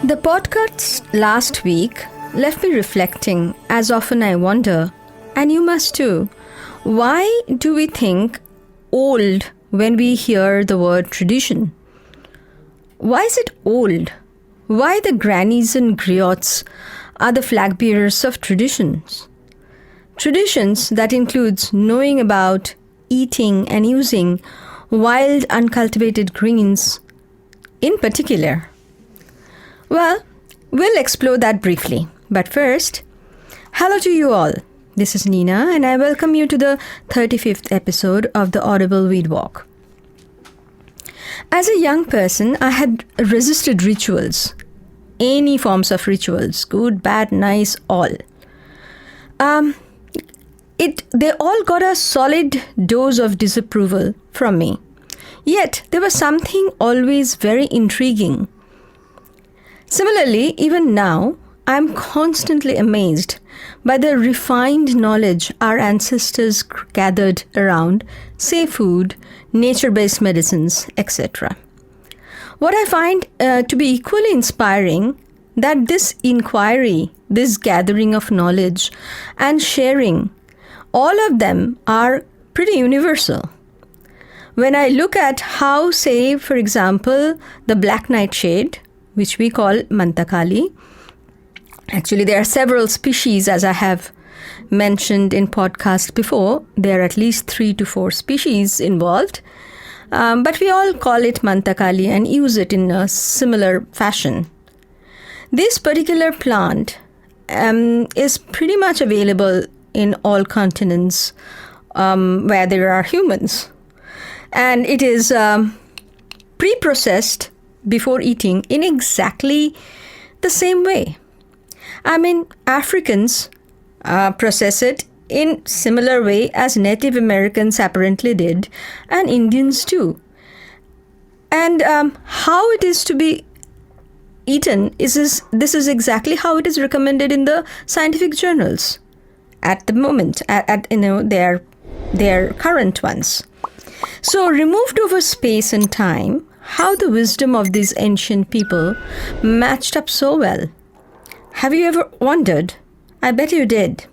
The podcast last week left me reflecting, as often I wonder, and you must too, why do we think old when we hear the word tradition? Why is it old? Why the grannies and griots are the flag bearers of traditions? Traditions that includes knowing about, eating and using wild uncultivated greens in particular. Well, we'll explore that briefly. But first, hello to you all. This is Nina and I welcome you to the 35th episode of the Audible Weed Walk. As a young person, I had resisted rituals. Any forms of rituals, good, bad, nice, all. They all got a solid dose of disapproval from me. Yet, there was something always very intriguing. Similarly, even now, I am constantly amazed by the refined knowledge our ancestors gathered around, say food, nature-based medicines, etc. What I find to be equally inspiring, that this inquiry, this gathering of knowledge and sharing, all of them are pretty universal. When I look at how, say, for example, the black nightshade, which we call mantakali. Actually, there are several species, as I have mentioned in podcast before. There are at least 3 to 4 species involved. But we all call it mantakali and use it in a similar fashion. This particular plant is pretty much available in all continents where there are humans. And it is pre-processed before eating in exactly the same way. I mean, Africans process it in similar way as Native Americans apparently did, and Indians too. And how it is to be eaten this is exactly how it is recommended in the scientific journals at the moment, at their current ones. So removed over space and time, how the wisdom of these ancient people matched up so well. Have you ever wondered? I bet you did.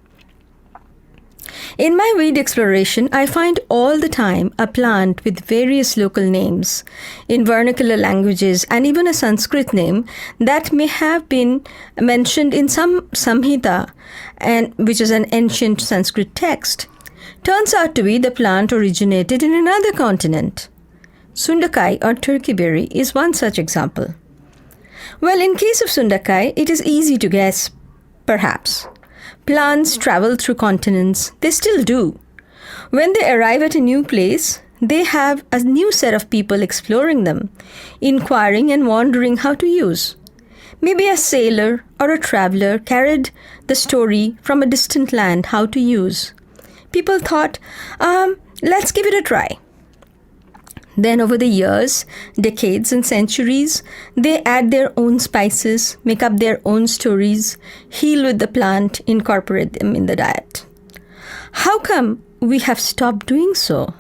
In my weed exploration, I find all the time a plant with various local names in vernacular languages and even a Sanskrit name that may have been mentioned in some Samhita, which is an ancient Sanskrit text. Turns out to be the plant originated in another continent. Sundakai or turkey berry is one such example. Well, in case of sundakai, it is easy to guess, perhaps. Plants travel through continents, they still do. When they arrive at a new place, they have a new set of people exploring them, inquiring and wondering how to use. Maybe a sailor or a traveler carried the story from a distant land how to use. People thought, let's give it a try. Then over the years, decades and centuries, they add their own spices, make up their own stories, heal with the plant, incorporate them in the diet. How come we have stopped doing so?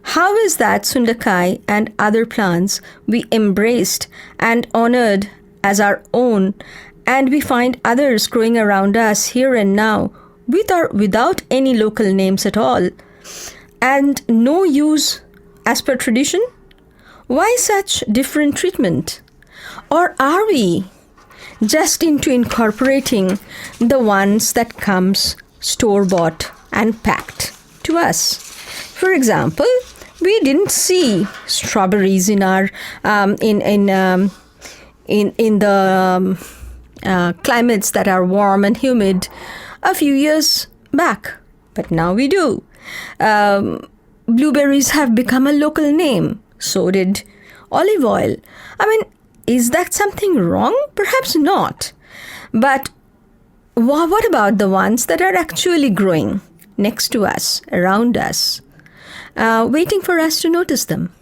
How is that sundakai and other plants we embraced and honored as our own, and we find others growing around us here and now without any local names at all, and no use as per tradition? Why such different treatment? Or are we just into incorporating the ones that comes store-bought and packed to us? For example, we didn't see strawberries in our in the climates that are warm and humid a few years back, but now we do. Blueberries have become a local name. So did olive oil. I mean, is that something wrong? Perhaps not. But what about the ones that are actually growing next to us, around us, waiting for us to notice them?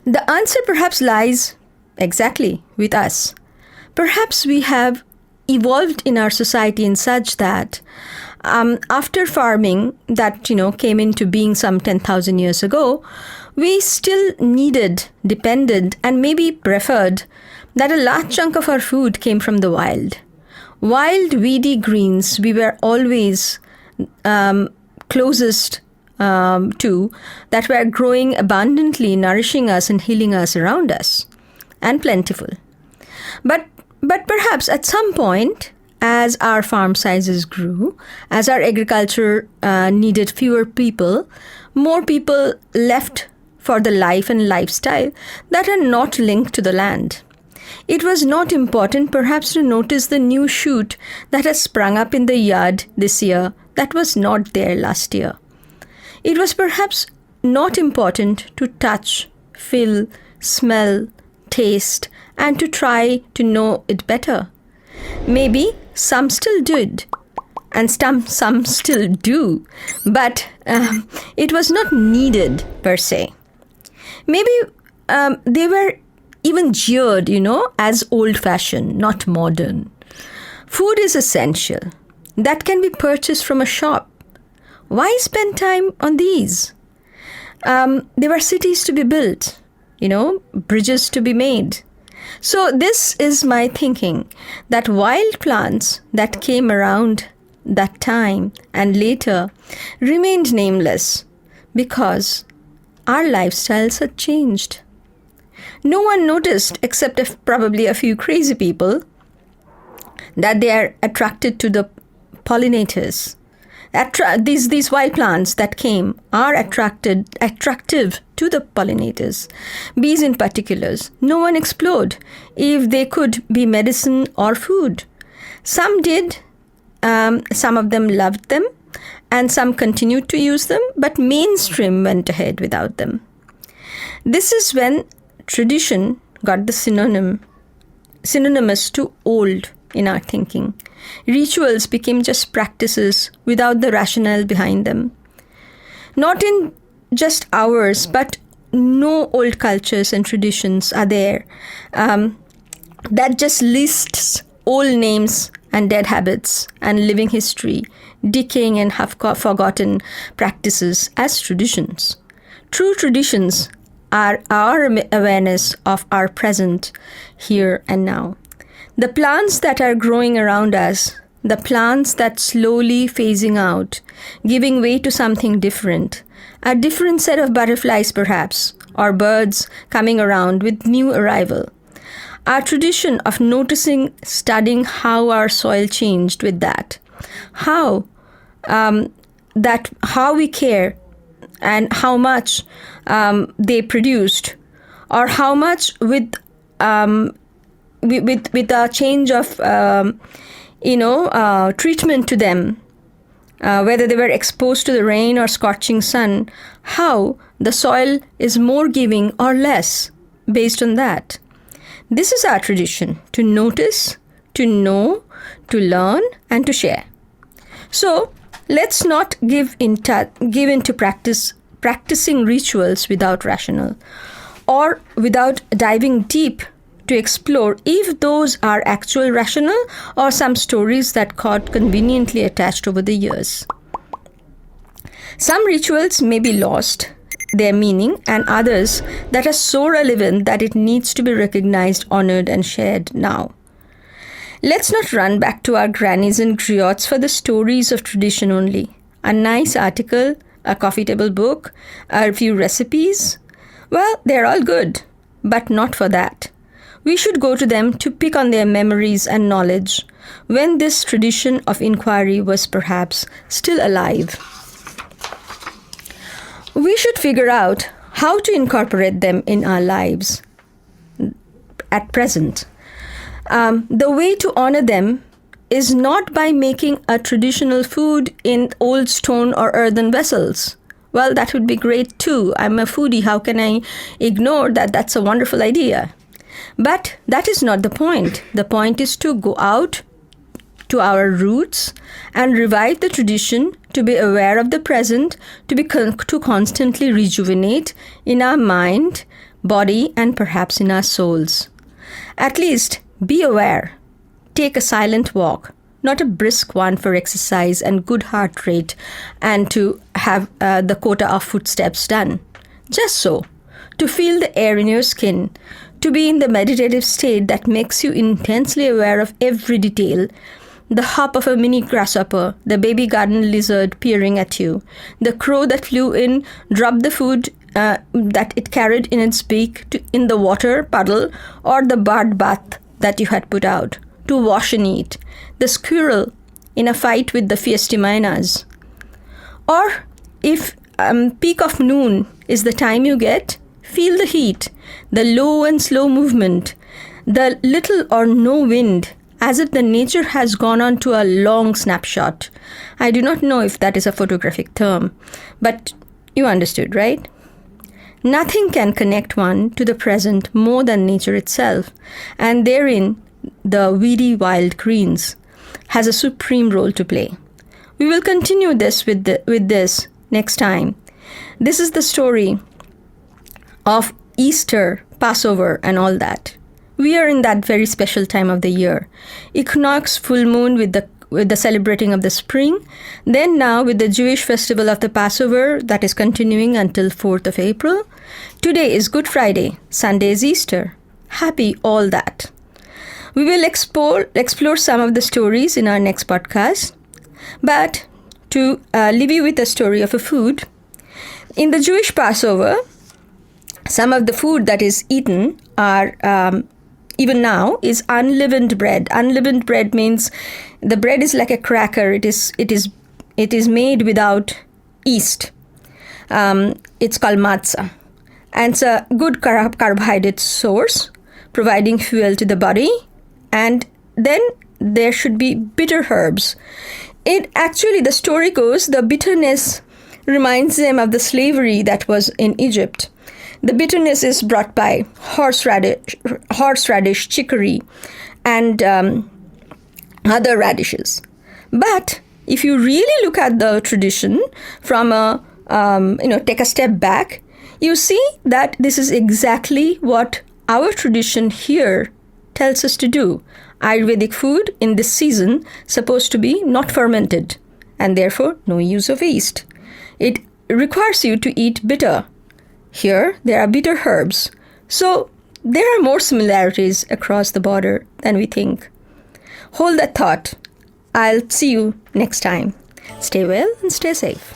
The answer perhaps lies exactly with us. Perhaps we have evolved in our society in such that after farming that, came into being some 10,000 years ago, we still needed, depended, and maybe preferred that a large chunk of our food came from the wild. Wild, weedy greens we were always closest to, that were growing abundantly, nourishing us and healing us around us, and plentiful. But perhaps at some point, as our farm sizes grew, as our agriculture needed fewer people, more people left for the life and lifestyle that are not linked to the land. It was not important perhaps to notice the new shoot that has sprung up in the yard this year that was not there last year. It was perhaps not important to touch, feel, smell, taste, and to try to know it better. Maybe some still did, and some still do, but it was not needed per se. Maybe they were even jeered, as old-fashioned, not modern. Food is essential. That can be purchased from a shop. Why spend time on these? There were cities to be built, bridges to be made. So this is my thinking, that wild plants that came around that time and later remained nameless because our lifestyles had changed. No one noticed, except probably a few crazy people, that they are attracted to the pollinators. These wild plants that came are attractive to the pollinators. Bees in particular. No one explored if they could be medicine or food. Some did. Some of them loved them, and some continued to use them, but mainstream went ahead without them. This is when tradition got the synonymous to old in our thinking. Rituals became just practices without the rationale behind them. Not in just ours, but no old cultures and traditions are there that just lists old names and dead habits and living history, decaying and half-forgotten practices as traditions. True traditions are our awareness of our present, here and now. The plants that are growing around us, the plants that slowly phasing out, giving way to something different, a different set of butterflies perhaps, or birds coming around with new arrival. Our tradition of noticing, studying how our soil changed with that, how we care and how much they produced, or how much with a change of treatment to them, whether they were exposed to the rain or scorching sun, how the soil is more giving or less based on that. This is our tradition, to notice, to know, to learn, and to share. So let's not give into practicing rituals without rationale, or without diving deep to explore if those are actual rationale or some stories that got conveniently attached over the years. Some rituals may be lost their meaning, and others that are so relevant that it needs to be recognized, honored, and shared now. Let's not run back to our grannies and griots for the stories of tradition only. A nice article, a coffee table book, a few recipes, well, they're all good, but not for that. We should go to them to pick on their memories and knowledge when this tradition of inquiry was perhaps still alive. We should figure out how to incorporate them in our lives at present. The way to honor them is not by making a traditional food in old stone or earthen vessels. Well, that would be great too. I'm a foodie. How can I ignore that? That's a wonderful idea. But that is not the point. The point is to go out to our roots and revive the tradition, to be aware of the present, to constantly rejuvenate in our mind, body, and perhaps in our souls. At least be aware. Take a silent walk, not a brisk one for exercise and good heart rate and to have the quota of footsteps done. Just so. to feel the air in your skin, to be in the meditative state that makes you intensely aware of every detail. The hop of a mini grasshopper, the baby garden lizard peering at you, the crow that flew in, dropped the food that it carried in its beak in the water puddle, or the bird bath that you had put out to wash and eat, the squirrel in a fight with the fiestimainas. Or if peak of noon is the time you get, feel the heat, the low and slow movement, the little or no wind, as if the nature has gone on to a long snapshot. I do not know if that is a photographic term, but you understood, right? Nothing can connect one to the present more than nature itself, and therein the weedy wild greens has a supreme role to play. We will continue this with this next time. This is the story of Easter, Passover, and all that. We are in that very special time of the year. Equinox, full moon with the celebrating of the spring. Then now with the Jewish festival of the Passover that is continuing until 4th of April. Today is Good Friday. Sunday is Easter. Happy all that. We will explore some of the stories in our next podcast. But to leave you with a story of a food. In the Jewish Passover, some of the food that is eaten are even now is unleavened bread. Unleavened bread means the bread is like a cracker. It is made without yeast. It's called matzah, and it's a good carbohydrate source, providing fuel to the body. And then there should be bitter herbs. It actually, the story goes, the bitterness reminds them of the slavery that was in Egypt. The bitterness is brought by horseradish, chicory, and other radishes. But if you really look at the tradition from take a step back, you see that this is exactly what our tradition here tells us to do. Ayurvedic food in this season supposed to be not fermented, and therefore no use of yeast. It requires you to eat bitter. Here, there are bitter herbs. So, there are more similarities across the border than we think. Hold that thought. I'll see you next time. Stay well and stay safe.